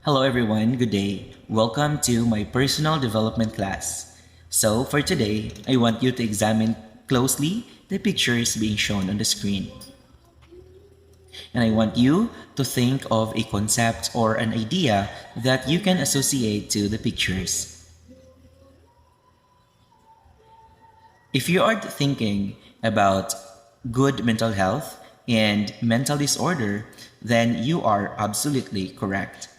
Hello everyone, good day. Welcome to my personal development class. So for today, I want you to examine closely the pictures being shown on the screen. And I want you to think of a concept or an idea that you can associate to the pictures. If you are thinking about good mental health and mental disorder, then you are absolutely correct.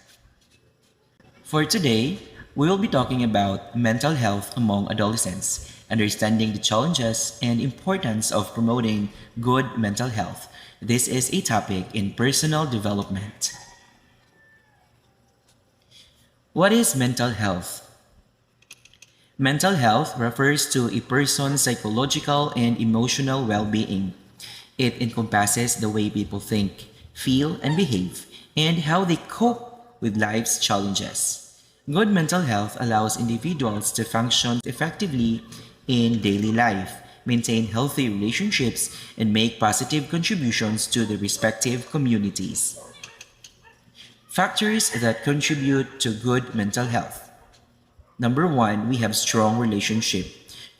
For today, we will be talking about mental health among adolescents, understanding the challenges and importance of promoting good mental health. This is a topic in personal development. What is mental health? Mental health refers to a person's psychological and emotional well-being. It encompasses the way people think, feel, and behave, and how they cope with life's challenges. Good mental health allows individuals to function effectively in daily life, maintain healthy relationships, and make positive contributions to the respective communities. Factors that contribute to good mental health. Number one, we have strong relationship.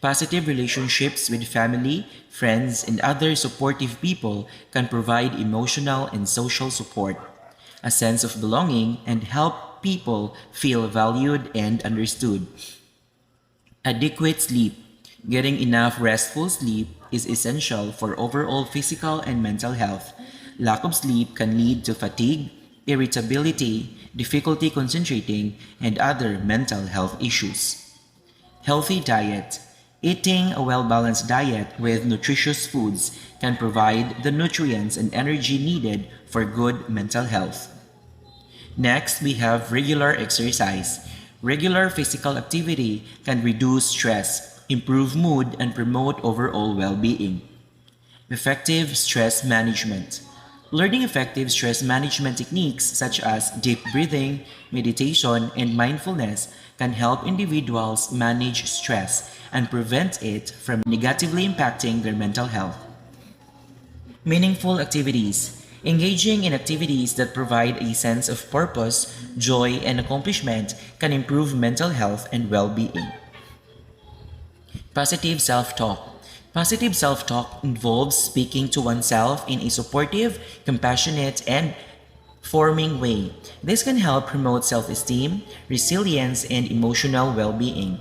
Positive relationships with family, friends, and other supportive people can provide emotional and social support, a sense of belonging, and help people feel valued and understood. Adequate sleep. Getting enough restful sleep is essential for overall physical and mental health. Lack of sleep can lead to fatigue, irritability, difficulty concentrating, and other mental health issues. Healthy diet. Eating a well-balanced diet with nutritious foods can provide the nutrients and energy needed for good mental health. Next, we have regular exercise. Regular physical activity can reduce stress, improve mood, and promote overall well-being. Effective stress management. Learning effective stress management techniques such as deep breathing, meditation, and mindfulness can help individuals manage stress and prevent it from negatively impacting their mental health. Meaningful activities. Engaging in activities that provide a sense of purpose, joy, and accomplishment can improve mental health and well-being. Positive self-talk. Positive self-talk involves speaking to oneself in a supportive, compassionate, and forming way. This can help promote self-esteem, resilience, and emotional well-being.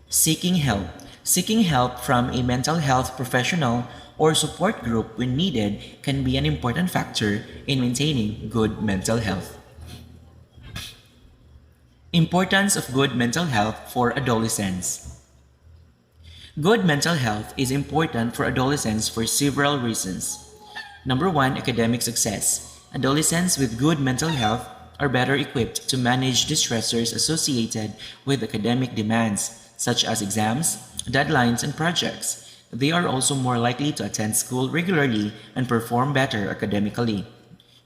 Seeking help. Seeking help from a mental health professional or support group when needed can be an important factor in maintaining good mental health. Importance of good mental health for adolescents. Good mental health is important for adolescents for several reasons. Number one, academic success. Adolescents with good mental health are better equipped to manage the stressors associated with academic demands, such as exams, deadlines, and projects. They are also more likely to attend school regularly and perform better academically.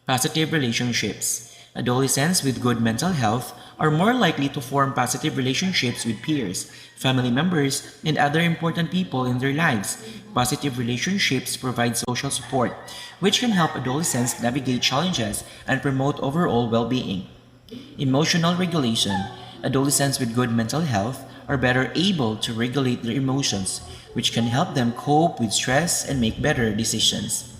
Positive relationships. Adolescents with good mental health are more likely to form positive relationships with peers, family members, and other important people in their lives. Positive relationships provide social support, which can help adolescents navigate challenges and promote overall well-being. Emotional regulation. Adolescents with good mental health are better able to regulate their emotions, which can help them cope with stress and make better decisions.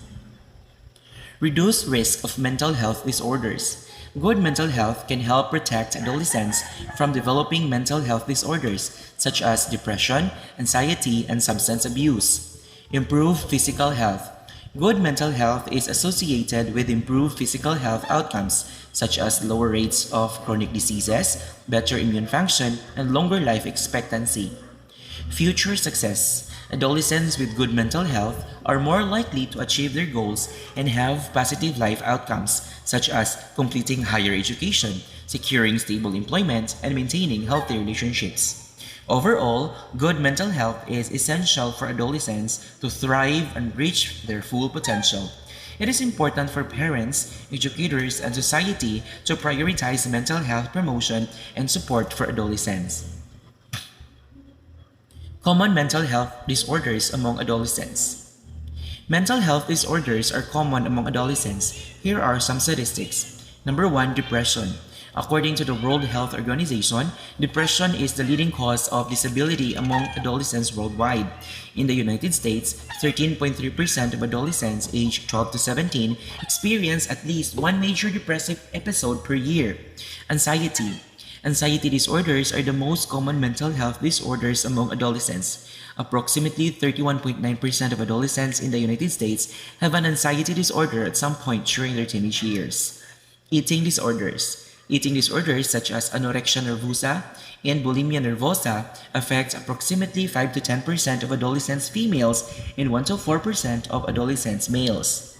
Reduce risk of mental health disorders. Good mental health can help protect adolescents from developing mental health disorders such as depression, anxiety, and substance abuse. Improve physical health. Good mental health is associated with improved physical health outcomes such as lower rates of chronic diseases, better immune function, and longer life expectancy. Future success. Adolescents with good mental health are more likely to achieve their goals and have positive life outcomes, such as completing higher education, securing stable employment, and maintaining healthy relationships. Overall, good mental health is essential for adolescents to thrive and reach their full potential. It is important for parents, educators, and society to prioritize mental health promotion and support for adolescents. Common mental health disorders among adolescents. Mental health disorders are common among adolescents. Here are some statistics. Number one, depression. According to the World Health Organization, depression is the leading cause of disability among adolescents worldwide. In the United States, 13.3% of adolescents aged 12 to 17 experience at least one major depressive episode per year. Anxiety. Anxiety disorders are the most common mental health disorders among adolescents. Approximately 31.9% of adolescents in the United States have an anxiety disorder at some point during their teenage years. Eating disorders. Eating disorders such as anorexia nervosa and bulimia nervosa affect approximately 5 to 10% of adolescents females and 1 to 4% of adolescents males.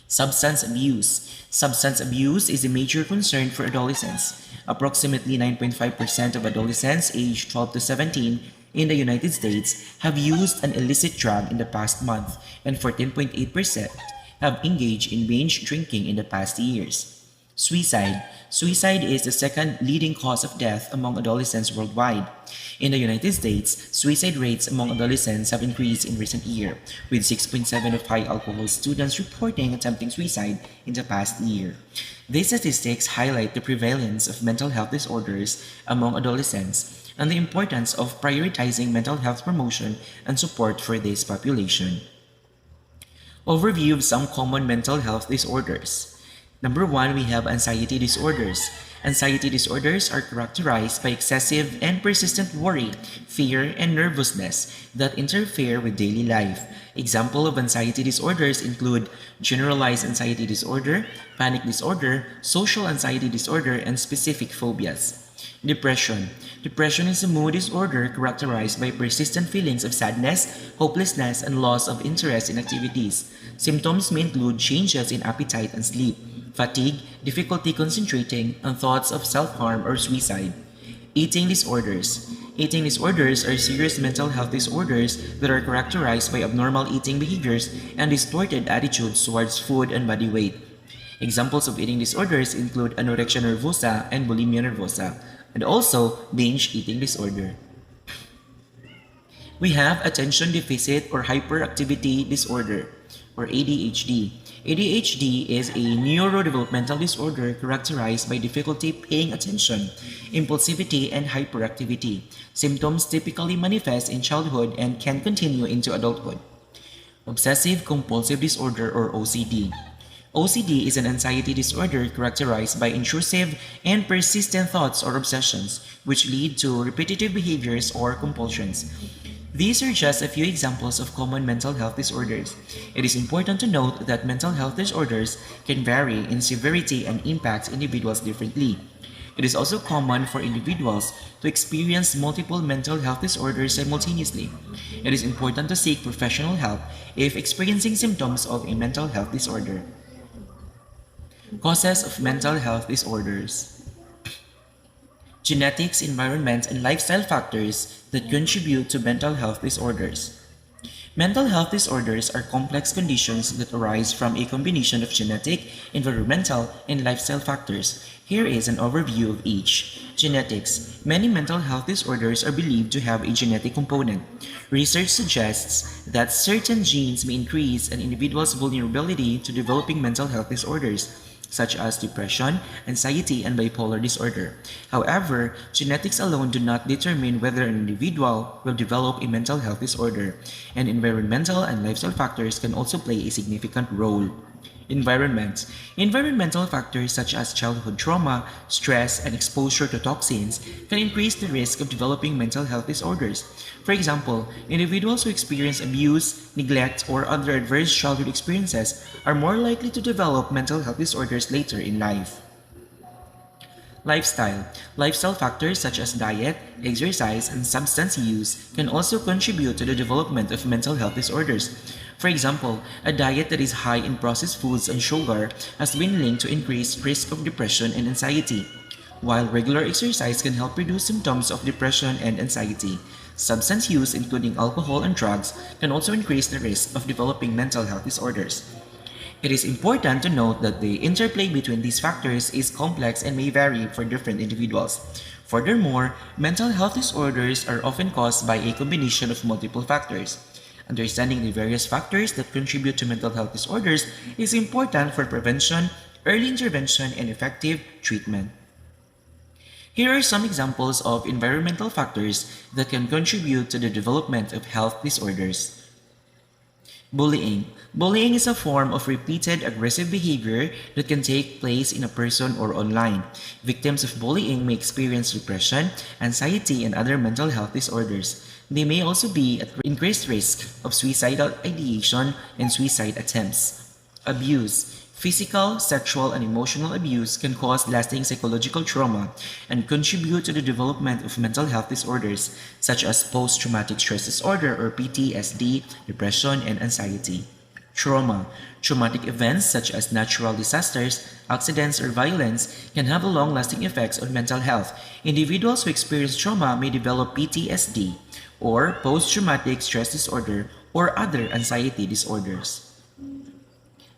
Substance abuse. Substance abuse is a major concern for adolescents. Approximately 9.5% of adolescents aged 12 to 17 in the United States have used an illicit drug in the past month, and 14.8% have engaged in binge drinking in the past years. Suicide. Suicide is the second leading cause of death among adolescents worldwide. In the United States, suicide rates among adolescents have increased in recent years, with 6.7% of high alcohol students reporting attempting suicide in the past year. These statistics highlight the prevalence of mental health disorders among adolescents and the importance of prioritizing mental health promotion and support for this population. Overview of some common mental health disorders. Number 1, we have anxiety disorders. Anxiety disorders are characterized by excessive and persistent worry, fear, and nervousness that interfere with daily life. Examples of anxiety disorders include generalized anxiety disorder, panic disorder, social anxiety disorder, and specific phobias. Depression. Depression is a mood disorder characterized by persistent feelings of sadness, hopelessness, and loss of interest in activities. Symptoms may include changes in appetite and sleep, fatigue, difficulty concentrating, and thoughts of self-harm or suicide. Eating disorders. Eating disorders are serious mental health disorders that are characterized by abnormal eating behaviors and distorted attitudes towards food and body weight. Examples of eating disorders include anorexia nervosa and bulimia nervosa, and also binge eating disorder. We have attention deficit or hyperactivity disorder, or ADHD. ADHD is a neurodevelopmental disorder characterized by difficulty paying attention, impulsivity, and hyperactivity. Symptoms typically manifest in childhood and can continue into adulthood. Obsessive compulsive disorder, or OCD. OCD is an anxiety disorder characterized by intrusive and persistent thoughts or obsessions, which lead to repetitive behaviors or compulsions. These are just a few examples of common mental health disorders. It is important to note that mental health disorders can vary in severity and impact individuals differently. It is also common for individuals to experience multiple mental health disorders simultaneously. It is important to seek professional help if experiencing symptoms of a mental health disorder. Causes of mental health disorders. Genetics, environment, and lifestyle factors that contribute to mental health disorders. Mental health disorders are complex conditions that arise from a combination of genetic, environmental, and lifestyle factors. Here is an overview of each. Genetics. Many mental health disorders are believed to have a genetic component. Research suggests that certain genes may increase an individual's vulnerability to developing mental health disorders, such as depression, anxiety, and bipolar disorder. However, genetics alone do not determine whether an individual will develop a mental health disorder, and environmental and lifestyle factors can also play a significant role. Environment. Environmental factors such as childhood trauma, stress, and exposure to toxins can increase the risk of developing mental health disorders. For example, individuals who experience abuse, neglect, or other adverse childhood experiences are more likely to develop mental health disorders later in life. Lifestyle. Lifestyle factors such as diet, exercise, and substance use can also contribute to the development of mental health disorders. For example, a diet that is high in processed foods and sugar has been linked to increased risk of depression and anxiety, while regular exercise can help reduce symptoms of depression and anxiety. Substance use, including alcohol and drugs, can also increase the risk of developing mental health disorders. It is important to note that the interplay between these factors is complex and may vary for different individuals. Furthermore, mental health disorders are often caused by a combination of multiple factors. Understanding the various factors that contribute to mental health disorders is important for prevention, early intervention, and effective treatment. Here are some examples of environmental factors that can contribute to the development of health disorders. Bullying. Bullying is a form of repeated aggressive behavior that can take place in a person or online. Victims of bullying may experience depression, anxiety, and other mental health disorders. They may also be at increased risk of suicidal ideation and suicide attempts. Abuse. Physical, sexual, and emotional abuse can cause lasting psychological trauma and contribute to the development of mental health disorders such as post-traumatic stress disorder or PTSD, depression, and anxiety. Trauma. Traumatic events such as natural disasters, accidents, or violence can have long-lasting effects on mental health. Individuals who experience trauma may develop PTSD or post-traumatic stress disorder or other anxiety disorders.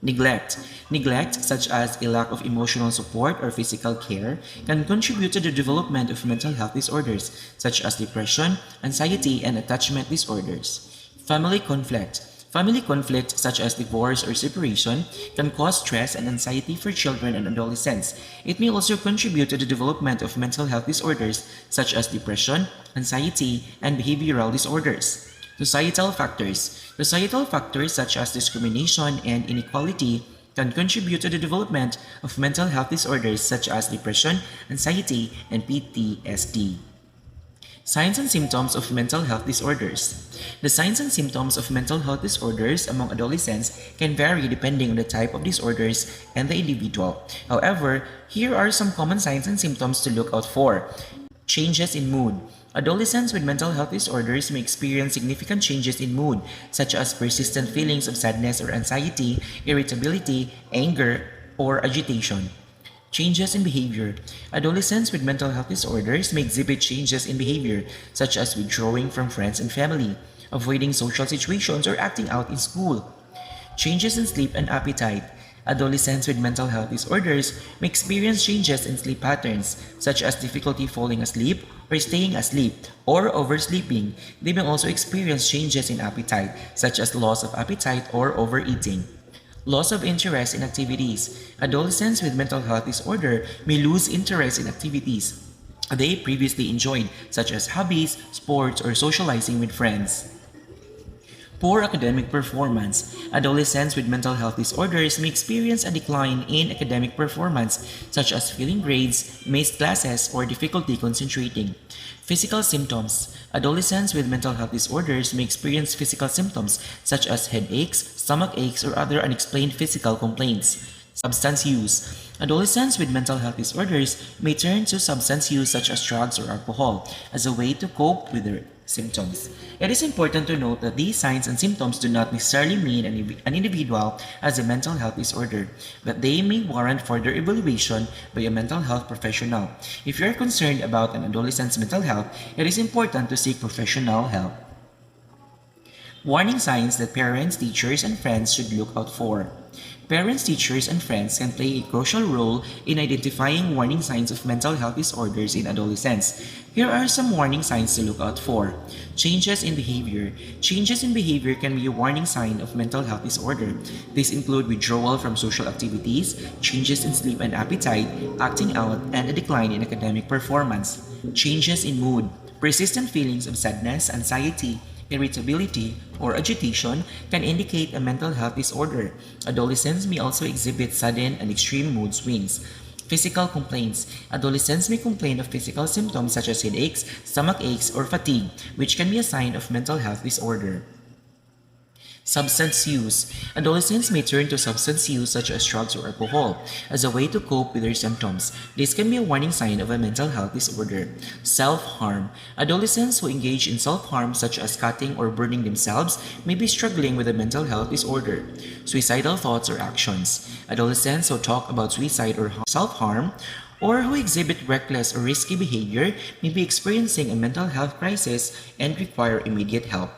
Neglect. Neglect, such as a lack of emotional support or physical care, can contribute to the development of mental health disorders such as depression, anxiety, and attachment disorders. Family conflict. Family conflict, such as divorce or separation, can cause stress and anxiety for children and adolescents. It may also contribute to the development of mental health disorders such as depression, anxiety, and behavioral disorders. Societal factors. Societal factors such as discrimination and inequality can contribute to the development of mental health disorders such as depression, anxiety, and PTSD. Signs and symptoms of mental health disorders. The signs and symptoms of mental health disorders among adolescents can vary depending on the type of disorders and the individual. However, here are some common signs and symptoms to look out for. Changes in mood. Adolescents with mental health disorders may experience significant changes in mood, such as persistent feelings of sadness or anxiety, irritability, anger, or agitation. Changes in behavior. Adolescents with mental health disorders may exhibit changes in behavior, such as withdrawing from friends and family, avoiding social situations, or acting out in school. Changes in sleep and appetite. Adolescents with mental health disorders may experience changes in sleep patterns, such as difficulty falling asleep or staying asleep, or oversleeping. They may also experience changes in appetite, such as loss of appetite or overeating. Loss of interest in activities. Adolescents with mental health disorder may lose interest in activities they previously enjoyed, such as hobbies, sports, or socializing with friends. Poor academic performance. Adolescents with mental health disorders may experience a decline in academic performance, such as failing grades, missed classes, or difficulty concentrating. Physical symptoms. Adolescents with mental health disorders may experience physical symptoms such as headaches, stomach aches, or other unexplained physical complaints. Substance use. Adolescents with mental health disorders may turn to substance use such as drugs or alcohol as a way to cope with their symptoms. It is important to note that these signs and symptoms do not necessarily mean an individual has a mental health disorder, but they may warrant further evaluation by a mental health professional. If you are concerned about an adolescent's mental health, it is important to seek professional help. Warning signs that parents, teachers, and friends should look out for. Parents, teachers, and friends can play a crucial role in identifying warning signs of mental health disorders in adolescents. Here are some warning signs to look out for. Changes in behavior. Changes in behavior can be a warning sign of mental health disorder. These include withdrawal from social activities, changes in sleep and appetite, acting out, and a decline in academic performance. Changes in mood. Persistent feelings of sadness, anxiety, irritability, or agitation can indicate a mental health disorder. Adolescents may also exhibit sudden and extreme mood swings. Physical complaints. Adolescents may complain of physical symptoms such as headaches, stomach aches, or fatigue, which can be a sign of mental health disorder. Substance use. Adolescents may turn to substance use such as drugs or alcohol as a way to cope with their symptoms. This can be a warning sign of a mental health disorder. Self-harm. Adolescents who engage in self-harm such as cutting or burning themselves may be struggling with a mental health disorder. Suicidal thoughts or actions. Adolescents who talk about suicide or self-harm or who exhibit reckless or risky behavior may be experiencing a mental health crisis and require immediate help.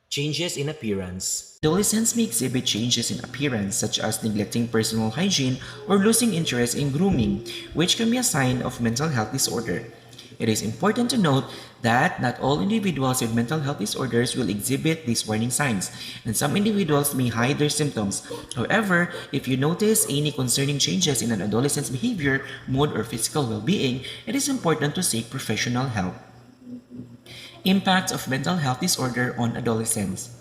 Changes in appearance. Adolescents may exhibit changes in appearance such as neglecting personal hygiene or losing interest in grooming, which can be a sign of mental health disorder. It is important to note that not all individuals with mental health disorders will exhibit these warning signs, and some individuals may hide their symptoms. However, if you notice any concerning changes in an adolescent's behavior, mood, or physical well-being, it is important to seek professional help. Impact of mental health disorder on adolescents.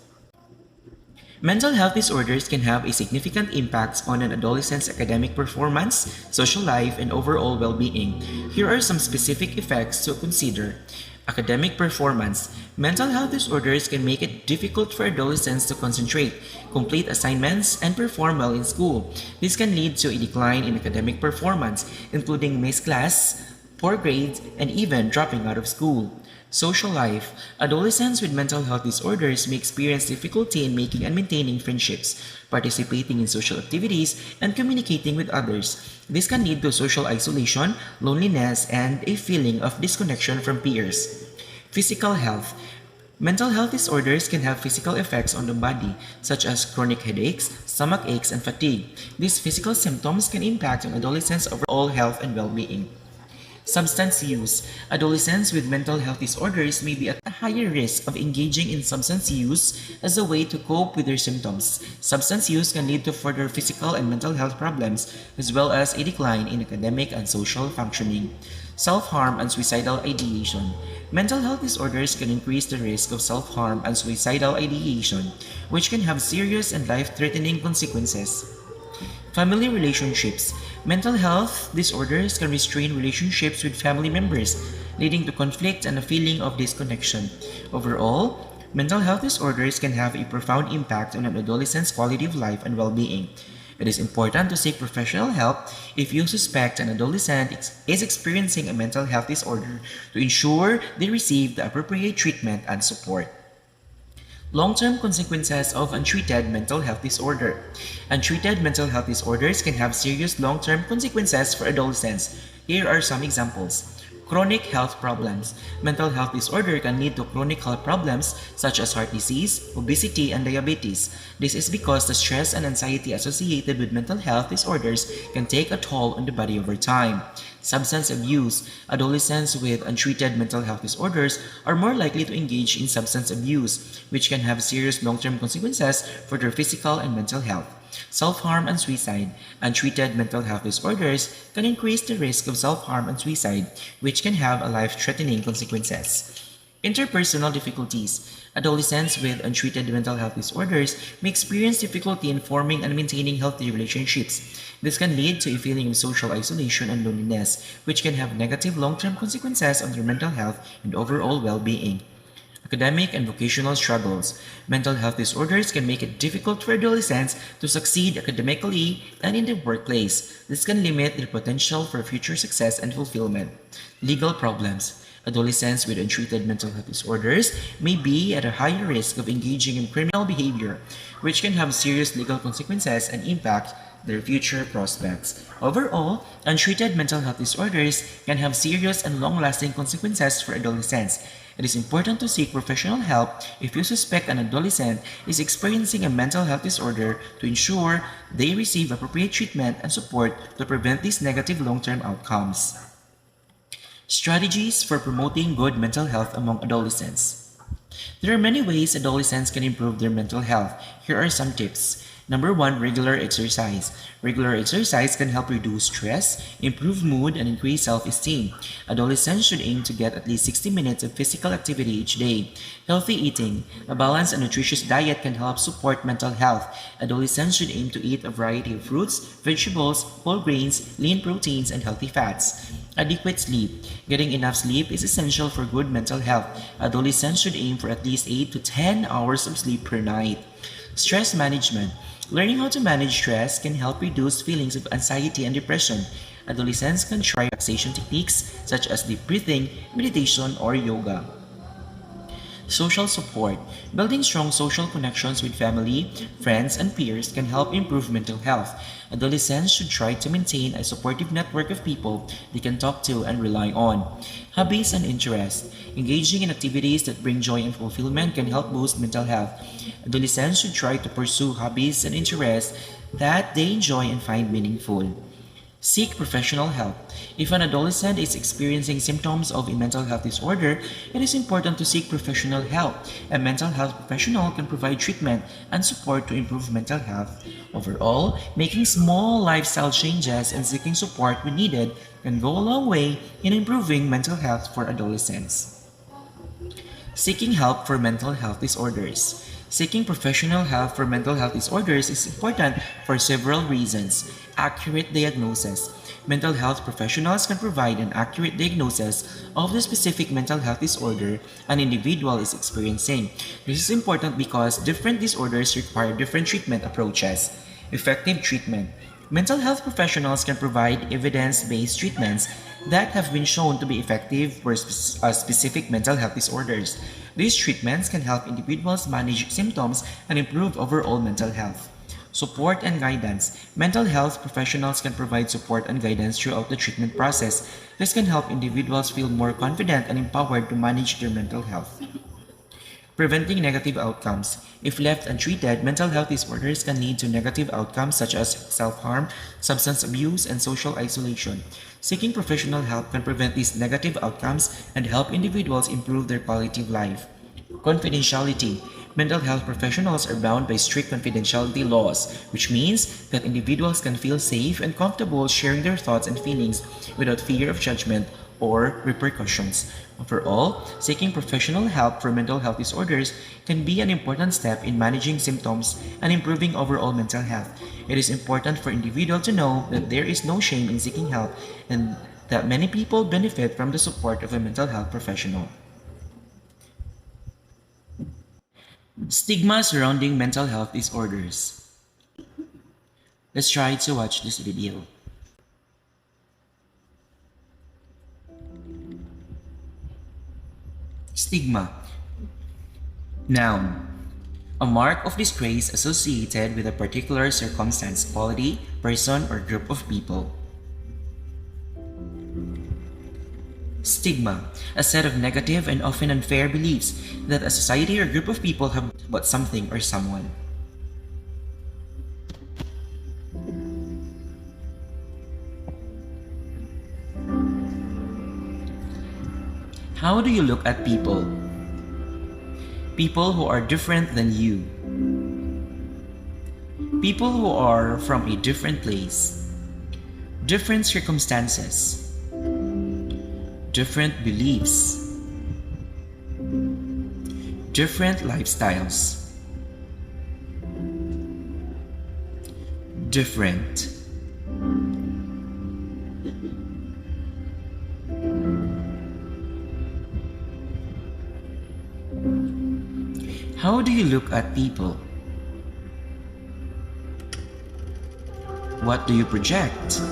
Mental health disorders can have a significant impact on an adolescent's academic performance, social life, and overall well-being. Here are some specific effects to consider. Academic performance. Mental health disorders can make it difficult for adolescents to concentrate, complete assignments, and perform well in school. This can lead to a decline in academic performance, including missed class, poor grades, and even dropping out of school. Social life. Adolescents with mental health disorders may experience difficulty in making and maintaining friendships, participating in social activities, and communicating with others. This can lead to social isolation, loneliness, and a feeling of disconnection from peers. Physical health. Mental health disorders can have physical effects on the body, such as chronic headaches, stomach aches, and fatigue. These physical symptoms can impact on adolescents' overall health and well-being. Substance use. Adolescents with mental health disorders may be at a higher risk of engaging in substance use as a way to cope with their symptoms. Substance use can lead to further physical and mental health problems, as well as a decline in academic and social functioning. Self-harm and suicidal ideation. Mental health disorders can increase the risk of self-harm and suicidal ideation, which can have serious and life-threatening consequences. Family relationships. Mental health disorders can restrain relationships with family members, leading to conflict and a feeling of disconnection. Overall, mental health disorders can have a profound impact on an adolescent's quality of life and well-being. It is important to seek professional help if you suspect an adolescent is experiencing a mental health disorder to ensure they receive the appropriate treatment and support. Long-term consequences of untreated mental health disorder. Untreated mental health disorders can have serious long-term consequences for adolescents. Here are some examples. Chronic health problems. Mental health disorder can lead to chronic health problems such as heart disease, obesity, and diabetes. This is because the stress and anxiety associated with mental health disorders can take a toll on the body over time. Substance abuse. Adolescents with untreated mental health disorders are more likely to engage in substance abuse, which can have serious long-term consequences for their physical and mental health. Self-harm and suicide. Untreated mental health disorders can increase the risk of self-harm and suicide, which can have a life-threatening consequences. Interpersonal difficulties. Adolescents with untreated mental health disorders may experience difficulty in forming and maintaining healthy relationships. This can lead to a feeling of social isolation and loneliness, which can have negative long-term consequences on their mental health and overall well-being. Academic and vocational struggles. Mental health disorders can make it difficult for adolescents to succeed academically and in the workplace. This can limit their potential for future success and fulfillment. Legal problems. Adolescents with untreated mental health disorders may be at a higher risk of engaging in criminal behavior, which can have serious legal consequences and impact their future prospects. Overall, untreated mental health disorders can have serious and long-lasting consequences for adolescents. It is important to seek professional help if you suspect an adolescent is experiencing a mental health disorder to ensure they receive appropriate treatment and support to prevent these negative long-term outcomes. Strategies for promoting good mental health among adolescents. There are many ways adolescents can improve their mental health. Here are some tips. Number 1, regular exercise. Regular exercise can help reduce stress, improve mood, and increase self-esteem. Adolescents should aim to get at least 60 minutes of physical activity each day. Healthy eating. A balanced and nutritious diet can help support mental health. Adolescents should aim to eat a variety of fruits, vegetables, whole grains, lean proteins, and healthy fats. Adequate sleep. Getting enough sleep is essential for good mental health. Adolescents should aim for at least 8 to 10 hours of sleep per night. Stress management. Learning how to manage stress can help reduce feelings of anxiety and depression. Adolescents can try relaxation techniques such as deep breathing, meditation, or yoga. Social support. Building strong social connections with family, friends, and peers can help improve mental health. Adolescents should try to maintain a supportive network of people they can talk to and rely on. Hobbies and interests. Engaging in activities that bring joy and fulfillment can help boost mental health. Adolescents should try to pursue hobbies and interests that they enjoy and find meaningful. Seek professional help. If an adolescent is experiencing symptoms of a mental health disorder, it is important to seek professional help. A mental health professional can provide treatment and support to improve mental health. Overall, making small lifestyle changes and seeking support when needed can go a long way in improving mental health for adolescents. Seeking help for mental health disorders. Seeking professional help for mental health disorders is important for several reasons. Accurate diagnosis. Mental health professionals can provide an accurate diagnosis of the specific mental health disorder an individual is experiencing. This is important because different disorders require different treatment approaches. Effective treatment. Mental health professionals can provide evidence-based treatments that have been shown to be effective for specific mental health disorders. These treatments can help individuals manage symptoms and improve overall mental health. Support and guidance. Mental health professionals can provide support and guidance throughout the treatment process. This can help individuals feel more confident and empowered to manage their mental health. Preventing negative outcomes. If left untreated, mental health disorders can lead to negative outcomes such as self-harm, substance abuse, and social isolation. Seeking professional help can prevent these negative outcomes and help individuals improve their quality of life. Confidentiality. Mental health professionals are bound by strict confidentiality laws, which means that individuals can feel safe and comfortable sharing their thoughts and feelings without fear of judgment or repercussions. Overall, seeking professional help for mental health disorders can be an important step in managing symptoms and improving overall mental health. It is important for individuals to know that there is no shame in seeking help and that many people benefit from the support of a mental health professional. Stigma surrounding mental health disorders. Let's try to watch this video. Stigma. Noun. A mark of disgrace associated with a particular circumstance, quality, person, or group of people. Stigma. A set of negative and often unfair beliefs that a society or group of people have about something or someone. How do you look at people? People who are different than you. People who are from a different place. Different circumstances. Different beliefs. Different lifestyles. Different. How do you look at people? What do you project?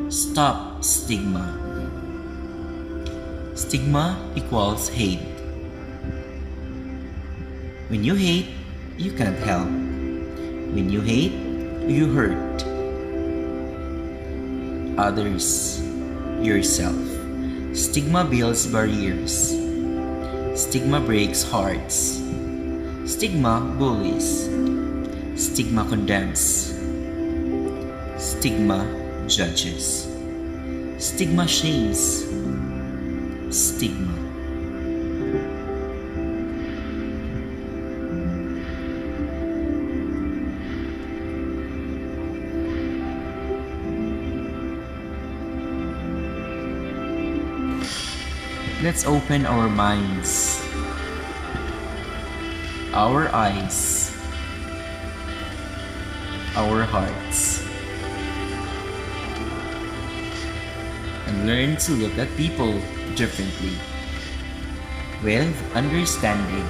Stop stigma. Stigma equals hate. When you hate, you can't help. When you hate, you hurt others, yourself. Stigma builds barriers. Stigma breaks hearts. Stigma bullies. Stigma condemns. Stigma judges. Stigma shames. Stigma. Let's open our minds, our eyes, our hearts, and learn to look at people differently, with understanding,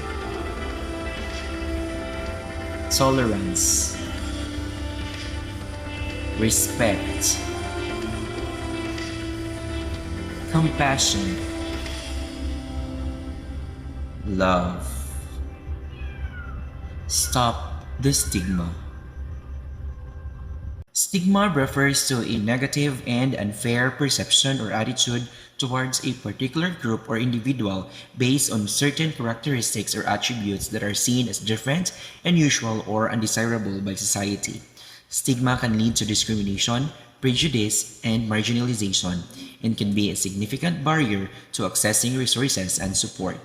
tolerance, respect, compassion, love. Stop the stigma. Stigma refers to a negative and unfair perception or attitude towards a particular group or individual based on certain characteristics or attributes that are seen as different, unusual, or undesirable by society. Stigma can lead to discrimination, prejudice, and marginalization, and can be a significant barrier to accessing resources and support.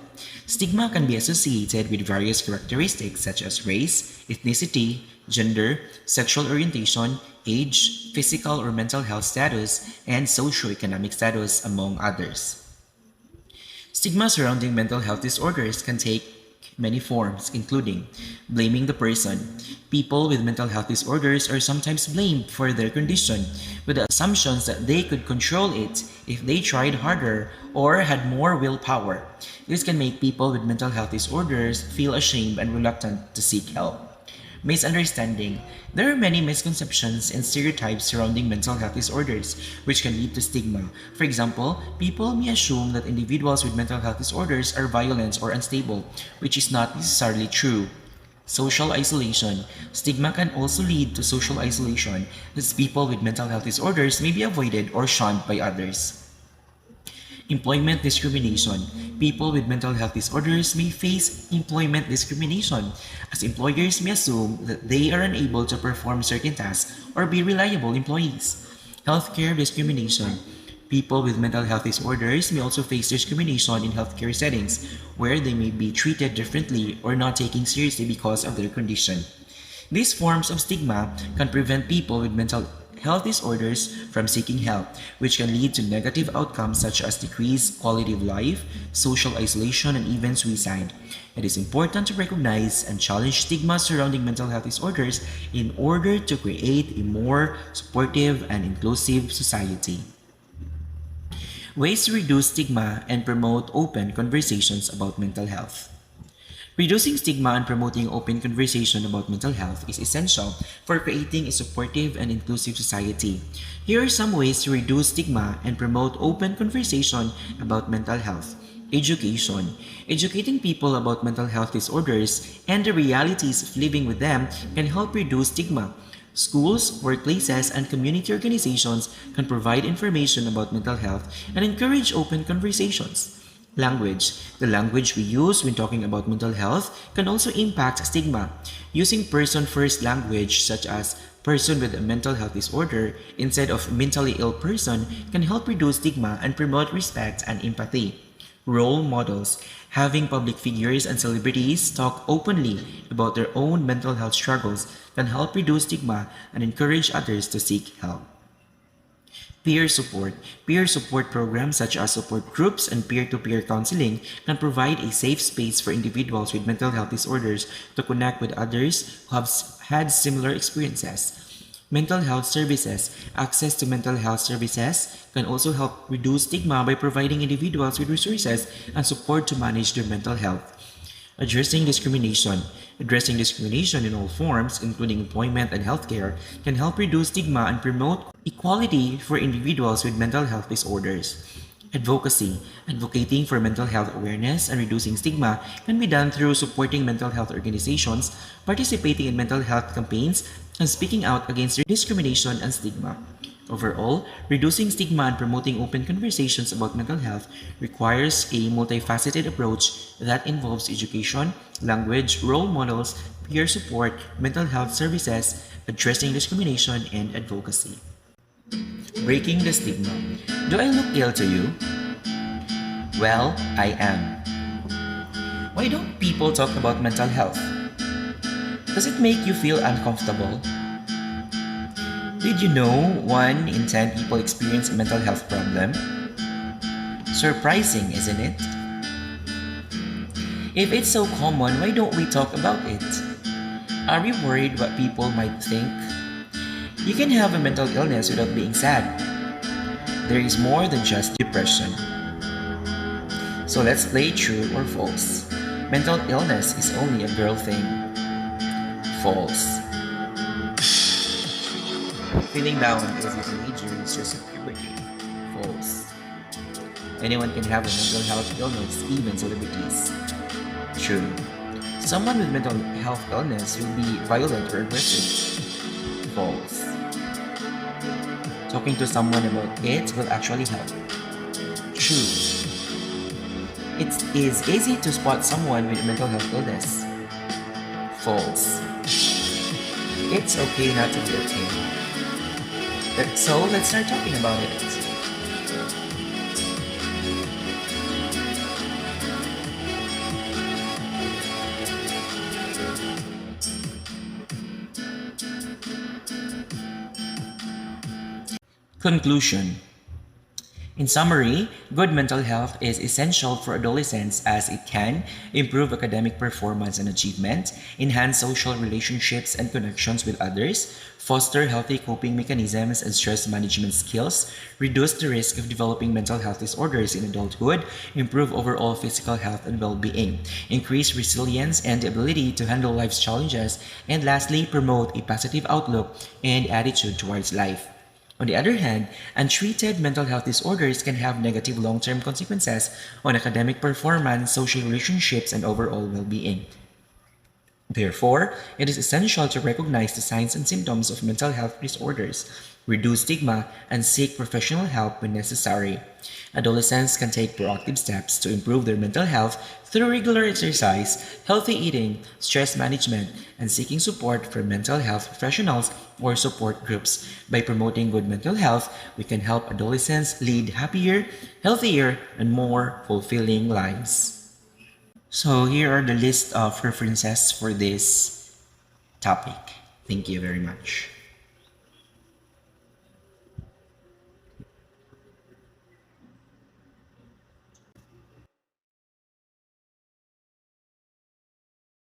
Stigma can be associated with various characteristics such as race, ethnicity, gender, sexual orientation, age, physical or mental health status, and socioeconomic status, among others. Stigma surrounding mental health disorders can take many forms, including blaming the person. People with mental health disorders are sometimes blamed for their condition, with the assumptions that they could control it if they tried harder or had more willpower. This can make people with mental health disorders feel ashamed and reluctant to seek help. Misunderstanding. There are many misconceptions and stereotypes surrounding mental health disorders, which can lead to stigma. For example, people may assume that individuals with mental health disorders are violent or unstable, which is not necessarily true. Social isolation. Stigma can also lead to social isolation, as people with mental health disorders may be avoided or shunned by others. Employment discrimination. People with mental health disorders may face employment discrimination, as employers may assume that they are unable to perform certain tasks or be reliable employees. Healthcare discrimination. People with mental health disorders may also face discrimination in healthcare settings, where they may be treated differently or not taken seriously because of their condition. These forms of stigma can prevent people with mental health disorders from seeking help, which can lead to negative outcomes such as decreased quality of life, social isolation, and even suicide. It is important to recognize and challenge stigma surrounding mental health disorders in order to create a more supportive and inclusive society. Ways to reduce stigma and promote open conversations about mental health. Reducing stigma and promoting open conversation about mental health is essential for creating a supportive and inclusive society. Here are some ways to reduce stigma and promote open conversation about mental health. Education. Educating people about mental health disorders and the realities of living with them can help reduce stigma. Schools, workplaces, and community organizations can provide information about mental health and encourage open conversations. Language. The language we use when talking about mental health can also impact stigma. Using person-first language such as person with a mental health disorder instead of mentally ill person can help reduce stigma and promote respect and empathy. Role models. Having public figures and celebrities talk openly about their own mental health struggles can help reduce stigma and encourage others to seek help. Peer support. Peer support programs such as support groups and peer-to-peer counseling can provide a safe space for individuals with mental health disorders to connect with others who have had similar experiences. Mental health services. Access to mental health services can also help reduce stigma by providing individuals with resources and support to manage their mental health. Addressing discrimination. Addressing discrimination in all forms, including employment and healthcare, can help reduce stigma and promote equality for individuals with mental health disorders. Advocacy. Advocating for mental health awareness and reducing stigma can be done through supporting mental health organizations, participating in mental health campaigns, and speaking out against discrimination and stigma. Overall, reducing stigma and promoting open conversations about mental health requires a multifaceted approach that involves education, language, role models, peer support, mental health services, addressing discrimination, and advocacy. Breaking the stigma. Do I look ill to you? Well, I am. Why don't people talk about mental health? Does it make you feel uncomfortable? Did you know 1 in 10 people experience a mental health problem? Surprising, isn't it? If it's so common, why don't we talk about it? Are we worried what people might think? You can have a mental illness without being sad. There is more than just depression. So let's play true or false. Mental illness is only a girl thing. False. Feeling down as a teenager is just a puberty. False. Anyone can have a mental health illness, even celebrities. True. Someone with mental health illness will be violent or aggressive. False. Talking to someone about it will actually help. True. It is easy to spot someone with mental health illness. False. It's okay not to be okay. So let's start talking about it. Conclusion. In summary, good mental health is essential for adolescents as it can improve academic performance and achievement, enhance social relationships and connections with others, foster healthy coping mechanisms and stress management skills, reduce the risk of developing mental health disorders in adulthood, improve overall physical health and well-being, increase resilience and the ability to handle life's challenges, and lastly, promote a positive outlook and attitude towards life. On the other hand, untreated mental health disorders can have negative long-term consequences on academic performance, social relationships, and overall well-being. Therefore, it is essential to recognize the signs and symptoms of mental health disorders, reduce stigma, and seek professional help when necessary. Adolescents can take proactive steps to improve their mental health through regular exercise, healthy eating, stress management, and seeking support from mental health professionals or support groups. By promoting good mental health, we can help adolescents lead happier, healthier, and more fulfilling lives. So here are the list of references for this topic. Thank you very much.